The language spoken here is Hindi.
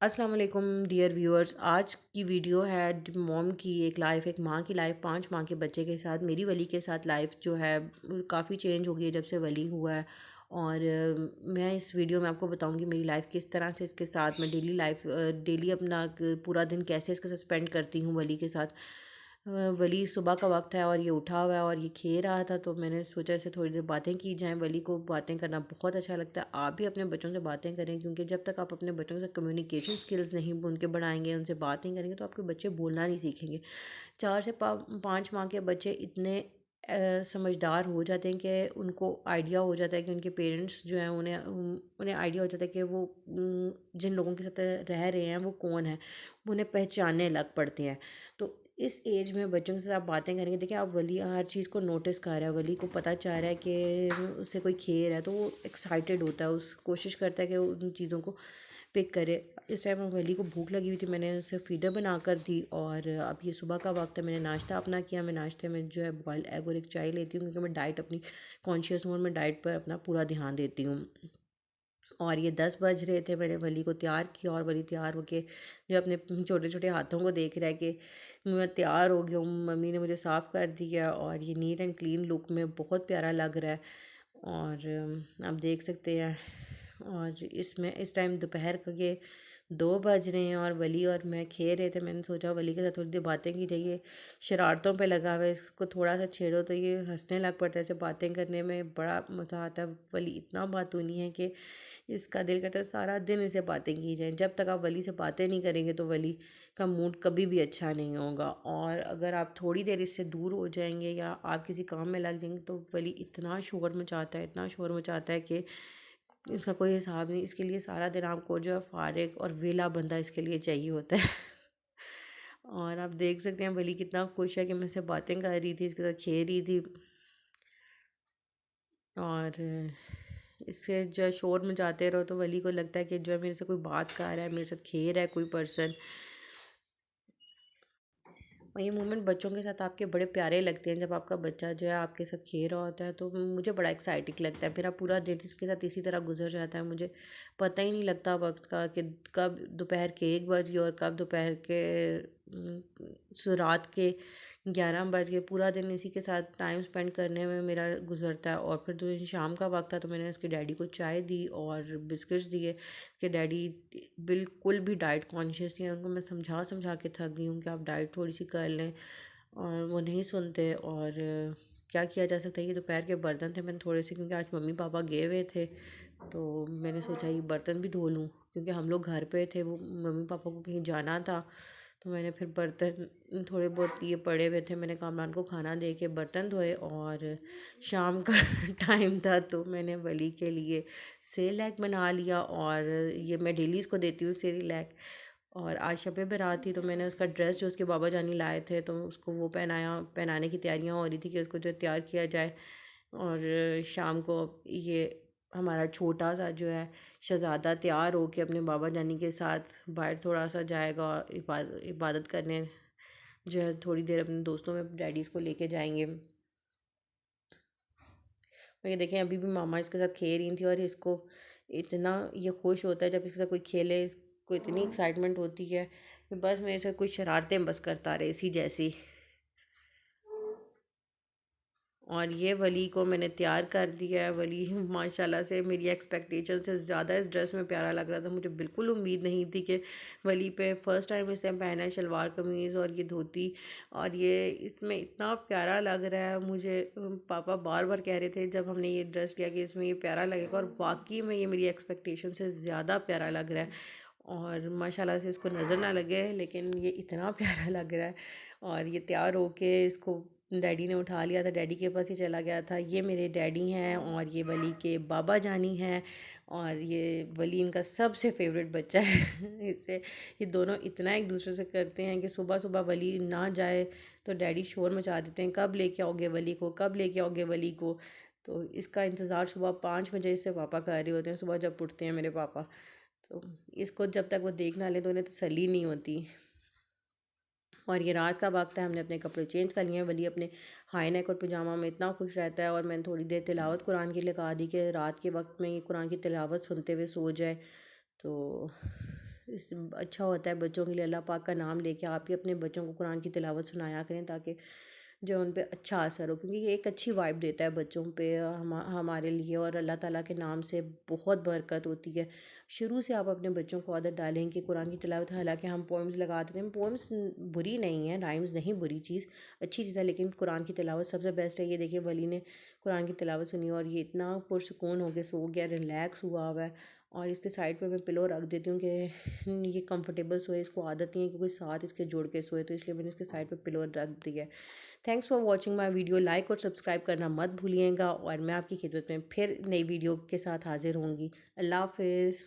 अस्सलाम वालेकुम डियर व्यूअर्स। आज की वीडियो है मॉम की एक लाइफ, एक माँ की लाइफ, 5 माँ के बच्चे के साथ। मेरी वली के साथ लाइफ जो है काफ़ी चेंज हो गई है जब से वली हुआ है। और मैं इस वीडियो में आपको बताऊंगी मेरी लाइफ किस तरह से इसके साथ मैं डेली अपना पूरा दिन कैसे इसके साथ स्पेंड करती हूँ वली के साथ। वली सुबह का वक्त है और ये उठा हुआ है और ये खेल रहा था, तो मैंने सोचा इससे थोड़ी देर बातें की जाएं। वली को बातें करना बहुत अच्छा लगता है। आप भी अपने बच्चों से बातें करें, क्योंकि जब तक आप अपने बच्चों से कम्युनिकेशन स्किल्स नहीं उनके बढ़ाएंगे, उनसे बात नहीं करेंगे, तो आपके बच्चे बोलना नहीं सीखेंगे। 4 से 5 माह के बच्चे इतने समझदार हो जाते हैं कि उनको आइडिया हो जाता है कि उनके पेरेंट्स जो हैं उन्हें आइडिया हो जाता है कि वो जिन लोगों के साथ रह रहे हैं वो कौन है। वो उन्हें पहचानने लग पड़ते हैं। तो इस एज में बच्चों के साथ आप बातें करेंगे। देखिए, आप वली हर चीज़ को नोटिस कर रहा है, वली को पता चल रहा है कि उससे कोई खेल है तो वो एक्साइटेड होता है, उस कोशिश करता है कि वो उन चीज़ों को पिक करे। इस टाइम वली को भूख लगी हुई थी, मैंने उसे फीडर बना कर दी। और अब ये सुबह का वक्त है, मैंने नाश्ता अपना किया। मैं नाश्ते में जो है बॉयल एग और एक चाय लेती हूँ, क्योंकि मैं डाइट अपनी कॉन्शियस हूँ और मैं डाइट पर अपना पूरा ध्यान देती हूँ। और ये 10 बज रहे थे, मैंने वली को तैयार किया और वली तैयार होके जो अपने छोटे छोटे हाथों को देख रहा है कि मैं तैयार हो गया हूँ, मम्मी ने मुझे साफ़ कर दिया और ये नीट एंड क्लीन लुक में बहुत प्यारा लग रहा है। और आप देख सकते हैं। और इसमें इस टाइम दोपहर के 2 बज रहे हैं और वली और मैं खेल रहे थे। मैंने सोचा वली के साथ थोड़ी देर बातें की जाइए। शरारतों पे लगा हुआ है, इसको थोड़ा सा छेड़ो तो ये हंसने लग पड़ता है। ऐसे बातें करने में बड़ा मज़ा आता है। वली इतना बातूनी है कि इसका दिल करता है सारा दिन इसे बातें की जाएं। जब तक आप वली से बातें नहीं करेंगे तो वली का मूड कभी भी अच्छा नहीं होगा। और अगर आप थोड़ी देर इससे दूर हो जाएंगे या आप किसी काम में लग जाएंगे तो वली इतना शोर मचाता है, इतना शोर मचाता है कि इसका कोई हिसाब नहीं। इसके लिए सारा दिन आपको जो है फारिग और वेला बंदा इसके लिए चाहिए होता है। और आप देख सकते हैं वली कितना खुश है कि मैं इससे बातें कर रही थी, इसके साथ खेल रही थी। और इससे जो है शोर मचाते रहो तो वली को लगता है कि जो है मेरे से कोई बात कर रहा है, मेरे साथ खेल रहा है कोई पर्सन। और ये मोमेंट बच्चों के साथ आपके बड़े प्यारे लगते हैं। जब आपका बच्चा जो है आपके साथ खेल रहा होता है तो मुझे बड़ा एक्साइटिंग लगता है। मेरा पूरा दिन इसके साथ इसी तरह गुजर जाता है, मुझे पता ही नहीं लगता वक्त का कि कब दोपहर के 1 बज गए और कब दोपहर के रात के 11 बज गए। पूरा दिन इसी के साथ टाइम स्पेंड करने में मेरा गुजरता है। और फिर जो शाम का वक्त था तो मैंने उसके डैडी को चाय दी और बिस्किट्स दिए कि डैडी बिल्कुल भी डाइट कॉन्शियस नहीं है। उनको मैं समझा समझा के थक गई हूँ कि आप डाइट थोड़ी सी कर लें, और वो नहीं सुनते। और क्या किया जा सकता है। ये दोपहर के बर्तन थे, मैंने थोड़े से, क्योंकि आज मम्मी पापा गए हुए थे तो मैंने सोचा ये बर्तन भी धो लूँ, क्योंकि हम लोग घर पे थे, वो मम्मी पापा को कहीं जाना था। तो मैंने फिर बर्तन थोड़े बहुत ये पड़े हुए थे, मैंने कामरान को खाना दे के बर्तन धोए। और शाम का टाइम था तो मैंने वली के लिए सेरेलैक बना लिया। और ये मैं डेली इसको देती हूँ सेरेलैक। और आज शब बारात थी तो मैंने उसका ड्रेस जो उसके बाबा जानी लाए थे तो उसको वो पहनाने की तैयारियां हो रही थी कि उसको जो तैयार किया जाए। और शाम को ये हमारा छोटा सा जो है शहज़ादा तैयार हो के अपने बाबा जानी के साथ बाहर थोड़ा सा जाएगा इबादत करने। जो है थोड़ी देर अपने दोस्तों में डैडीज़ को लेके जाएंगे। और ये देखें अभी भी मामा इसके साथ खेल रही थी और इसको इतना ये खुश होता है जब इसके साथ कोई खेले। इसको इतनी एक्साइटमेंट होती है कि बस मेरे साथ कुछ शरारतें बस करता रहे इसी जैसी। और ये वली को मैंने तैयार कर दिया है। वली माशाल्लाह से मेरी एक्सपेक्टेशन से ज़्यादा इस ड्रेस में प्यारा लग रहा था। मुझे बिल्कुल उम्मीद नहीं थी कि वली पे फ़र्स्ट टाइम इसने पहना है शलवार कमीज़ और ये धोती, और ये इसमें इतना प्यारा लग रहा है। मुझे पापा बार बार कह रहे थे जब हमने ये ड्रेस लिया कि इसमें ये प्यारा लगेगा, और वाकई में ये मेरी एक्सपेक्टेशन से ज़्यादा प्यारा लग रहा है। और माशाल्लाह से इसको नज़र ना लगे लेकिन ये इतना प्यारा लग रहा है। और ये तैयार होके इसको डैडी ने उठा लिया था, डैडी के पास ही चला गया था। ये मेरे डैडी हैं और ये वली के बाबा जानी हैं। और ये वली इनका सबसे फेवरेट बच्चा है। इससे ये दोनों इतना एक दूसरे से करते हैं कि सुबह सुबह वली ना जाए तो डैडी शोर मचा देते हैं, कब लेके आओगे वली को, कब लेके आओगे वली को। तो इसका इंतज़ार सुबह 5 बजे से पापा कर रहे होते हैं, सुबह जब उठते हैं मेरे पापा। तो इसको जब तक वो देख ना ले तो उन्हें तसल्ली नहीं होती। और ये रात का वक्त है, हमने अपने कपड़े चेंज कर लिए हैं। वली अपने हाई नेक और पजामा में इतना खुश रहता है। और मैंने थोड़ी देर तिलावत कुरान की लगा दी कि रात के वक्त में ये कुरान की तिलावत सुनते हुए सो जाए। तो इस अच्छा होता है बच्चों के लिए। अल्लाह पाक का नाम लेके आप ही अपने बच्चों को कुरान की तिलावत सुनाया करें ताकि जो उन पे अच्छा असर हो, क्योंकि ये एक अच्छी वाइब देता है बच्चों पे हमारे लिए, और अल्लाह ताला के नाम से बहुत बरकत होती है। शुरू से आप अपने बच्चों को आदत डालें कि कुरान की तिलावत, हालांकि हम पोइम्स लगा देते हैं, पोइम्स बुरी नहीं है, राइम्स नहीं बुरी चीज़, अच्छी चीज़ है, लेकिन कुरान की तिलावत सबसे बेस्ट है। ये देखिए वली ने कुरान की तिलावत सुनी और ये इतना पुरसकून हो के सो गया, रिलैक्स हुआ हुआ है। और इसके साइड पे मैं पिलो रख देती हूँ कि ये कंफर्टेबल सोए, इसको आदत नहीं है कि कोई साथ इसके जुड़ के सोए, तो इसलिए मैंने इसके साइड पे पिलो रख दिया है। Thanks for watching my video. Like और सब्सक्राइब करना मत भूलिएगा, और मैं आपकी खिदमत में फिर नई वीडियो के साथ हाजिर होंगी। अल्लाह हाफिज़।